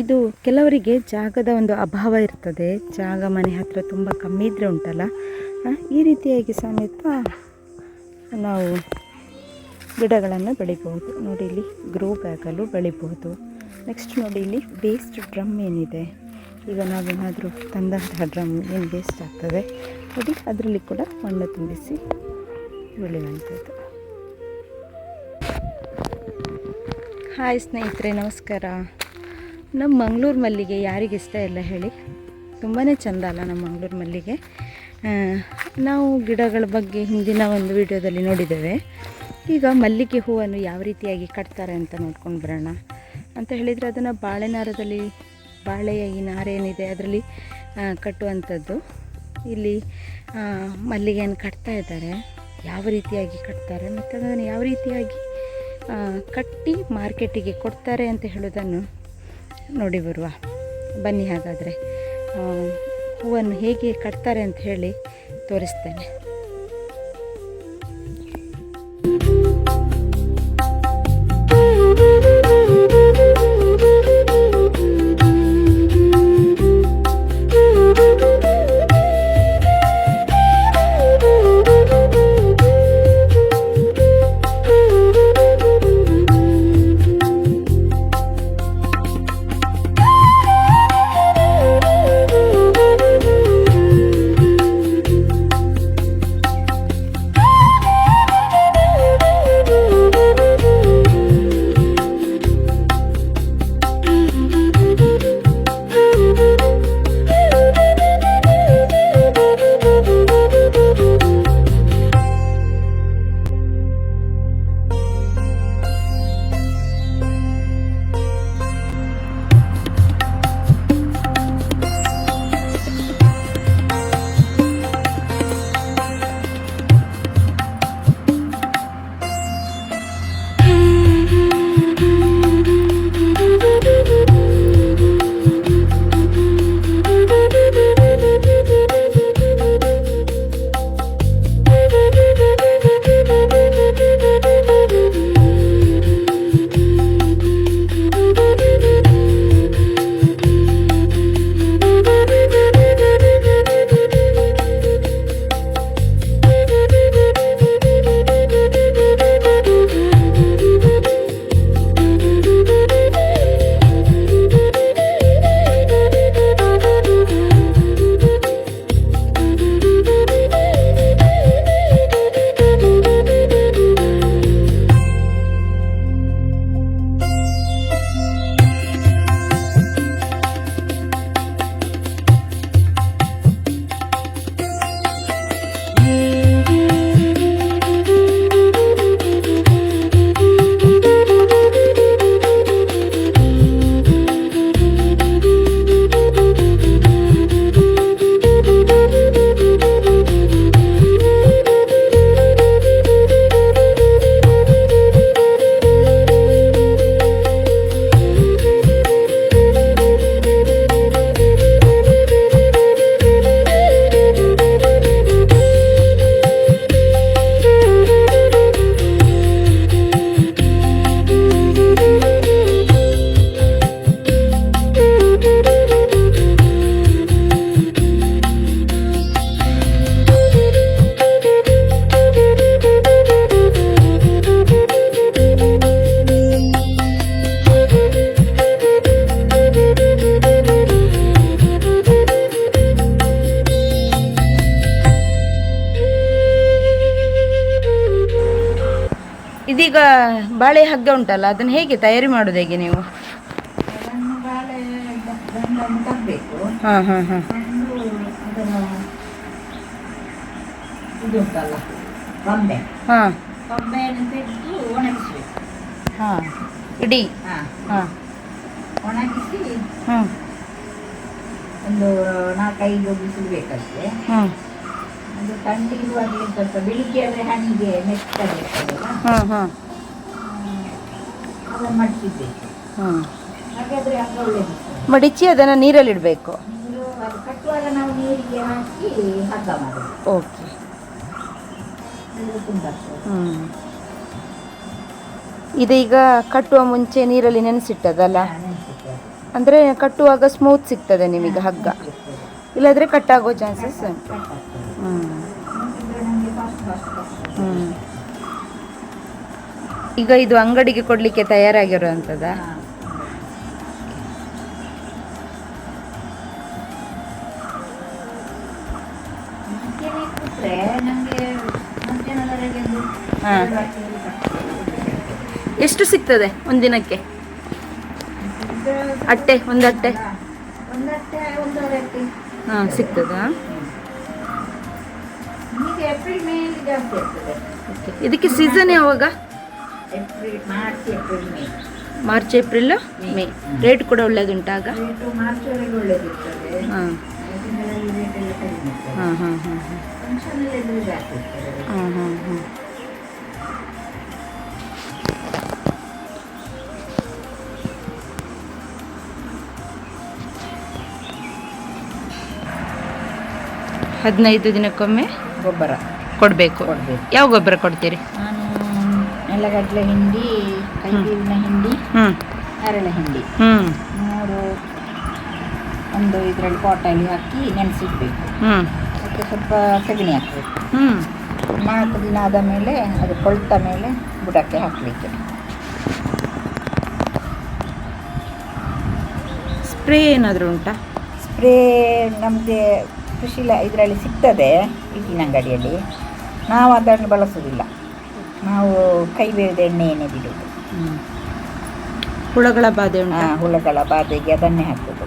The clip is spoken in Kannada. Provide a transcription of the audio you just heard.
ಇದು ಕೆಲವರಿಗೆ ಜಾಗದ ಒಂದು ಅಭಾವ ಇರ್ತದೆ. ಜಾಗ ಮನೆ ಹತ್ತಿರ ತುಂಬ ಕಮ್ಮಿ ಇದ್ದರೆ ಉಂಟಲ್ಲ, ಈ ರೀತಿಯಾಗಿ ಸಮೇತ ನಾವು ಗಿಡಗಳನ್ನು ಬೆಳಿಬಹುದು. ನೋಡಿ ಇಲ್ಲಿ ಗ್ರೋ ಬ್ಯಾಗಲ್ಲೂ ಬೆಳಿಬಹುದು. ನೆಕ್ಸ್ಟ್ ನೋಡಿ ಇಲ್ಲಿ ವೇಸ್ಟ್ ಡ್ರಮ್ ಏನಿದೆ, ಈಗ ನಾವೇನಾದರೂ ತಂದಂತಹ ಡ್ರಮ್ ಏನು ವೇಸ್ಟ್ ಆಗ್ತದೆ ನೋಡಿ, ಅದರಲ್ಲಿ ಕೂಡ ಮಣ್ಣು ತುಂಬಿಸಿ ಬೆಳೆಯುವಂಥದ್ದು. ಹಾಯ್ ಸ್ನೇಹಿತರೆ, ನಮಸ್ಕಾರ. ನಮ್ಮ ಮಂಗಳೂರು ಮಲ್ಲಿಗೆ ಯಾರಿಗೆ ಇಷ್ಟ ಇಲ್ಲ ಹೇಳಿ? ತುಂಬಾ ಚೆಂದ ಅಲ್ಲ ನಮ್ಮ ಮಂಗಳೂರು ಮಲ್ಲಿಗೆ. ನಾವು ಗಿಡಗಳ ಬಗ್ಗೆ ಹಿಂದಿನ ಒಂದು ವಿಡಿಯೋದಲ್ಲಿ ನೋಡಿದ್ದೇವೆ. ಈಗ ಮಲ್ಲಿಗೆ ಹೂವನ್ನು ಯಾವ ರೀತಿಯಾಗಿ ಕಟ್ತಾರೆ ಅಂತ ನೋಡ್ಕೊಂಡು ಬರೋಣ ಅಂತ ಹೇಳಿದರೆ, ಅದನ್ನು ಬಾಳೆನಾರದಲ್ಲಿ, ಬಾಳೆಯ ಈ ನಾರ ಏನಿದೆ ಅದರಲ್ಲಿ ಕಟ್ಟುವಂಥದ್ದು. ಇಲ್ಲಿ ಮಲ್ಲಿಗೆಯನ್ನು ಕಟ್ತಾ ಇದ್ದಾರೆ. ಯಾವ ರೀತಿಯಾಗಿ ಕಟ್ತಾರೆ ಮತ್ತು ಅದನ್ನು ಯಾವ ರೀತಿಯಾಗಿ ಕಟ್ಟಿ ಮಾರ್ಕೆಟಿಗೆ ಕೊಡ್ತಾರೆ ಅಂತ ಹೇಳೋದನ್ನು ನೋಡಿ ಬರುವ. ಬನ್ನಿ, ಹಾಗಾದರೆ ಹೂವನ್ನು ಹೇಗೆ ಕಟ್ತಾರೆ ಅಂತ ಹೇಳಿ ತೋರಿಸ್ತೇನೆ. ಇದೀಗ ಬಾಳೆ ಹಗ್ಗ ಉಂಟಲ್ಲ, ಅದನ್ನು ಹೇಗೆ ತಯಾರಿ ಮಾಡೋದು, ಹೇಗೆ ನೀವು? ಹಾಂ ಹಾಂ ಹಾಂ ಹಾಂ ಹಾಂ ಇಡೀ ಹಾಂ ಒಣಗಿಸಿ ಹ್ಞೂ ಒಂದು 4-5 ಬಿಸಿಲು ಬೇಕಷ್ಟೇ. ಅದು ಕಂಟಿನ್ಯೂವಾಗಿ ಸ್ವಲ್ಪ ಬೆಳಿಗ್ಗೆ ಆದರೆ ಹನಿಗೆ ಮೆತ್ತಗಿರ್ತದಲ್ಲ, ಅದನ್ನು ಮಡಿಸಿಬೇಕು. ಹಾಗಾದರೆ ಹಗ್ಗ ಒಳ್ಳೆದು. ಮಡಿಚಿ ಅದನ್ನು ನೀರಲ್ಲಿಡಬೇಕು. ಅದು ಕಟ್ಟುವಾಗ ನಾವು ನೀರಿಗೆ ಹಾಕಿ ಹಗ್ಗ ಮಾಡೋದು. ಓಕೆ. ತುಂಬ ಇದೀಗ ಕಟ್ಟುವ ಮುಂಚೆ ನೀರಲ್ಲಿ ನೆನೆಸಿಟ್ಟದಲ್ಲ, ಅಂದರೆ ಕಟ್ಟುವಾಗ ಸ್ಮೂತ್ ಸಿಗ್ತದೆ ನಿಮಗೆ ಹಗ್ಗ, ಇಲ್ಲಾಂದರೆ ಕಟ್ಟಾಗೋ ಚಾನ್ಸಸ್ ಉಂಟು. ಹ್ಞೂ ನಮಗೆ ಫಾಸ್ಟ್ ಫಾಸ್ಟ್ ಹ್ಞೂ. ಈಗ ಇದು ಅಂಗಡಿಗೆ ಕೊಡಲಿಕ್ಕೆ ತಯಾರಾಗಿರುವಂಥದ್ದಾ? ಮುಂಚೆನೆ ಕೂತ್ರೆ ನಮಗೆ ಮಧ್ಯಾಹ್ನದವರೆಗೆ ಒಂದು ಹಾಂ. 2 ಗಂಟೆಯಲ್ಲಿ ಕಟ್ಬೋದು. ಎಷ್ಟು ಸಿಗ್ತದೆ ಒಂದಿನಕ್ಕೆ ಅಟ್ಟೆ? ಒಂದು ಅಟ್ಟೆ ಒಂದಟ್ಟೆ 1.5 ಅಟ್ಟೆ. ಹಾಂ ಸಿಗ್ತದಾ? ಈಗ ಏಪ್ರಿಲ್ ಮೇ ಅಲ್ಲಿ ಜಾಸ್ತಿ ಆಗ್ತದೆ. ಇದಕ್ಕೆ ಸೀಸನ್ ಯಾವಾಗ? April March April May. March April May. Rate ಕೂಡ ಒಳ್ಳೇದುಂಟಾಗ? ರೇಟು ಮಾರ್ಚ್ವರೆಗೆ ಒಳ್ಳೆದಿರ್ತದೆ. ಹಾಂ ಈ ತಿಂಗಳಲ್ಲಿ ರೇಟ್ ಎಲ್ಲ ಕಡಿಮೆ ಇರ್ತದೆ. ಹಾಂ ಹಾಂ ಹಾಂ ಹಾಂ ಫಂಕ್ಷನ್ ಎಲ್ಲ ಇದ್ರೆ ಜಾಸ್ತಿ ಇರ್ತದೆ. ಹಾಂ ಹಾಂ ಹಾಂ. ಹದಿನೈದು ದಿನಕ್ಕೊಮ್ಮೆ ಗೊಬ್ಬರ ಕೊಡಬೇಕು. ಕೊಡಬೇಕು. ಯಾವ ಗೊಬ್ಬರ ಕೊಡ್ತೀರಿ? ನಾನು ನೆಲಗಡಲೆ ಹಿಂಡಿ, ಕೈಬೇವಿನ ಹಿಂಡಿ, ಹ್ಞೂ ಹರಳೆ ಹಿಂಡಿ ಹ್ಞೂ 3 ಒಂದು ಇದರಲ್ಲಿ ಪಾಟಲ್ಲಿ ಹಾಕಿ ನೆನೆಸಿಡ್ಬೇಕು. ಹ್ಞೂ ಅದಕ್ಕೆ ಸ್ವಲ್ಪ ಸಗಣಿ ಹಾಕಬೇಕು. ಹ್ಞೂ 4 ದಿನ ಆದ ಮೇಲೆ ಅದು ಕೊಳ್ತ ಮೇಲೆ ಬುಡಕ್ಕೆ ಹಾಕಲಿಕ್ಕೆ. ಸ್ಪ್ರೇ ಏನಾದರೂ ಉಂಟಾ? ಸ್ಪ್ರೇ ನಮಗೆ ಕೃಷಿ ಇದರಲ್ಲಿ ಸಿಗ್ತದೆ ಈಗಿನ ಅಂಗಡಿಯಲ್ಲಿ. ನಾವು ಅದನ್ನು ಬಳಸೋದಿಲ್ಲ. ನಾವು ಕೈಬೇವಿದ ಎಣ್ಣೆಯನ್ನೇ ಬಿಡೋದು. ಹುಳಗಳ ಬಾಧೆ ಉಂಟಾ? ಹುಳಗಳ ಬಾಧೆಗೆ ಅದನ್ನೇ ಹಾಕೋದು.